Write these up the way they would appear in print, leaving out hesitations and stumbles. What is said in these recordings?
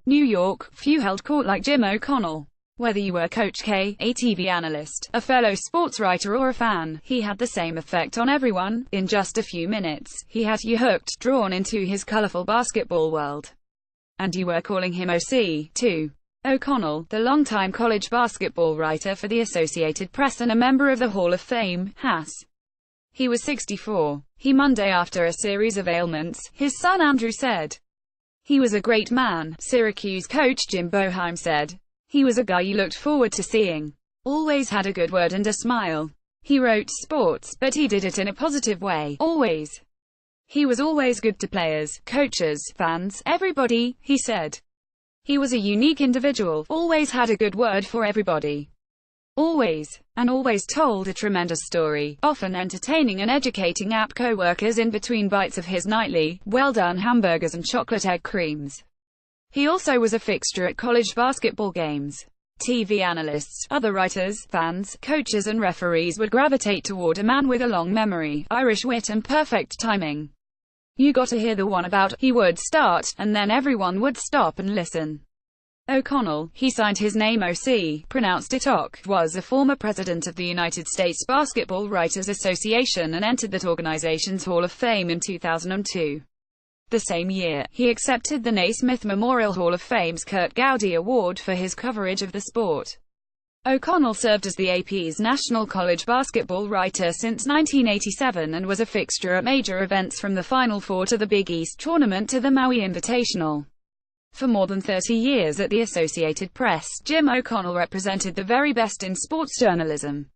New York, few held court like Jim O'Connell. Whether you were Coach K, a TV analyst, a fellow sports writer or a fan, he had the same effect on everyone. In just a few minutes, he had you hooked, drawn into his colorful basketball world. And you were calling him OC, too. O'Connell, the longtime college basketball writer for the Associated Press and a member of the Hall of Fame, has. He was 64. He Monday after a series of ailments, his son Andrew said. He was a great man, Syracuse coach Jim Boeheim said. He was a guy you looked forward to seeing. Always had a good word and a smile. He wrote sports, but he did it in a positive way, always. He was always good to players, coaches, fans, everybody, he said. He was a unique individual, always had a good word for everybody. Always. And always told a tremendous story, often entertaining and educating app co-workers in between bites of his nightly, well-done hamburgers and chocolate egg creams. He also was a fixture at college basketball games. TV analysts, other writers, fans, coaches and referees would gravitate toward a man with a long memory, Irish wit and perfect timing. You got to hear the one about, he would start, and then everyone would stop and listen. O'Connell, he signed his name OC, pronounced it OC, was a former president of the United States Basketball Writers Association and entered that organization's Hall of Fame in 2002. The same year, he accepted the Naismith Memorial Hall of Fame's Kurt Gowdy Award for his coverage of the sport. O'Connell served as the AP's national college basketball writer since 1987 and was a fixture at major events from the Final Four to the Big East Tournament to the Maui Invitational. For more than 30 years at the Associated Press, Jim O'Connell represented the very best in sports journalism.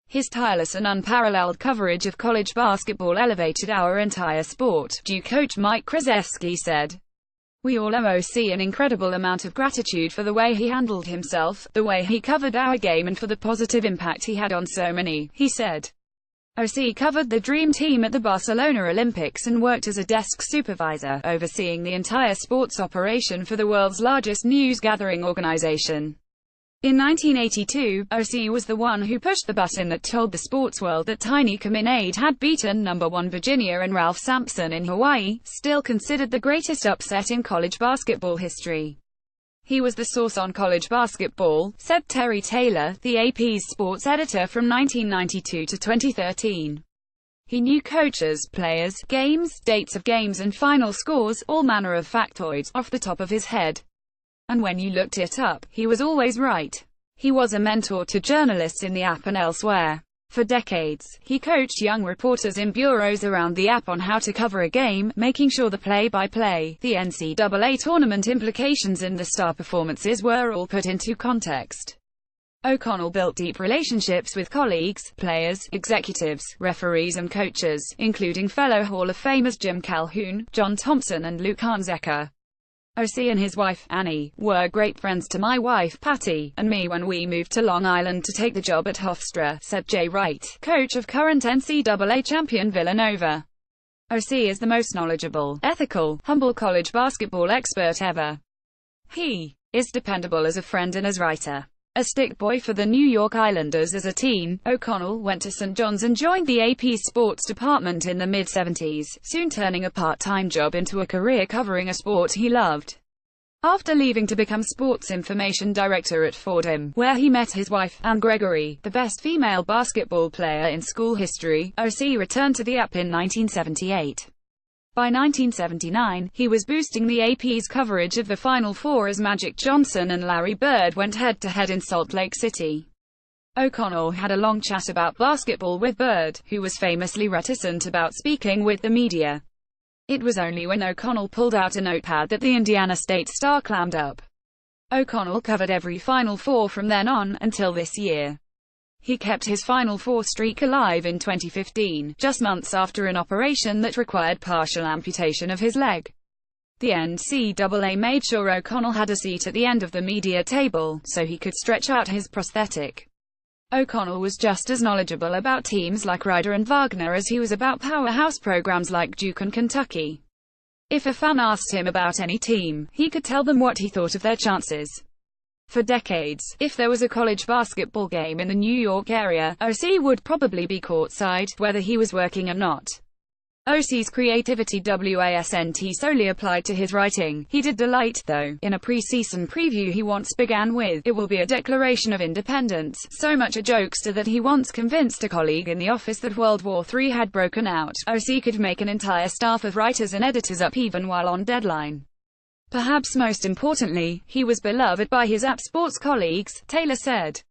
His tireless and unparalleled coverage of college basketball elevated our entire sport, Coach Mike Krzyzewski said. We all owe OC an incredible amount of gratitude for the way he handled himself, the way he covered our game and for the positive impact he had on so many, he said. OC covered the Dream Team at the Barcelona Olympics and worked as a desk supervisor, overseeing the entire sports operation for the world's largest news-gathering organization. In 1982, OC was the one who pushed the button that told the sports world that Tiny Chaminade had beaten number 1 Virginia and Ralph Sampson in Hawaii, still considered the greatest upset in college basketball history. He was the source on college basketball, said Terry Taylor, the AP's sports editor from 1992 to 2013. He knew coaches, players, games, dates of games and final scores, all manner of factoids, off the top of his head. And when you looked it up, he was always right. He was a mentor to journalists in the app and elsewhere. For decades, he coached young reporters in bureaus around the app on how to cover a game, making sure the play-by-play, the NCAA tournament implications and the star performances were all put into context. O'Connell built deep relationships with colleagues, players, executives, referees and coaches, including fellow Hall of Famers Jim Calhoun, John Thompson and Luke Hanzecker. OC and his wife, Annie, were great friends to my wife, Patty, and me when we moved to Long Island to take the job at Hofstra, said Jay Wright, coach of current NCAA champion Villanova. OC is the most knowledgeable, ethical, humble college basketball expert ever. He is dependable as a friend and as writer. A stick boy for the New York Islanders as a teen, O'Connell went to St. John's and joined the AP's sports department in the mid-70s, soon turning a part-time job into a career covering a sport he loved. After leaving to become sports information director at Fordham, where he met his wife, Ann Gregory, the best female basketball player in school history, OC returned to the app in 1978. By 1979, he was boosting the AP's coverage of the Final Four as Magic Johnson and Larry Bird went head-to-head in Salt Lake City. O'Connell had a long chat about basketball with Bird, who was famously reticent about speaking with the media. It was only when O'Connell pulled out a notepad that the Indiana State star clammed up. O'Connell covered every Final Four from then on, until this year. He kept his Final Four streak alive in 2015, just months after an operation that required partial amputation of his leg. The NCAA made sure O'Connell had a seat at the end of the media table, so he could stretch out his prosthetic. O'Connell was just as knowledgeable about teams like Ryder and Wagner as he was about powerhouse programs like Duke and Kentucky. If a fan asked him about any team, he could tell them what he thought of their chances. For decades, if there was a college basketball game in the New York area, OC would probably be courtside, whether he was working or not. OC's creativity wasn't solely applied to his writing. He did delight, though. In a preseason preview he once began with, "It will be a declaration of independence," so much a jokester that he once convinced a colleague in the office that World War III had broken out. OC could make an entire staff of writers and editors up even while on deadline. Perhaps most importantly, he was beloved by his app sports colleagues, Taylor said.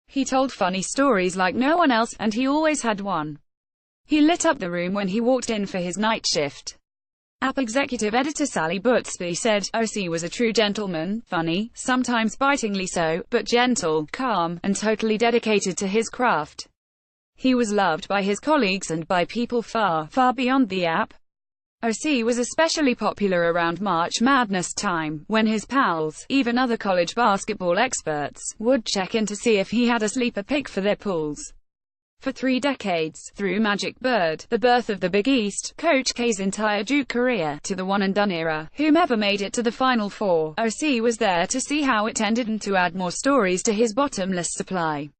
He told funny stories like no one else, and he always had one. He lit up the room when he walked in for his night shift. App executive editor Sally Bootsby said, "OC was a true gentleman, funny, sometimes bitingly so, but gentle, calm, and totally dedicated to his craft. He was loved by his colleagues and by people far, far beyond the app." OC was especially popular around March Madness time, when his pals, even other college basketball experts, would check in to see if he had a sleeper pick for their pools. For 3 decades, through Magic Bird, the birth of the Big East, Coach K's entire Duke career, to the one-and-done era, whomever made it to the Final Four, OC was there to see how it ended and to add more stories to his bottomless supply.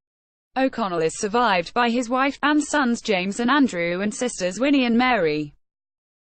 O'Connell is survived by his wife, and sons James and Andrew, and sisters Winnie and Mary.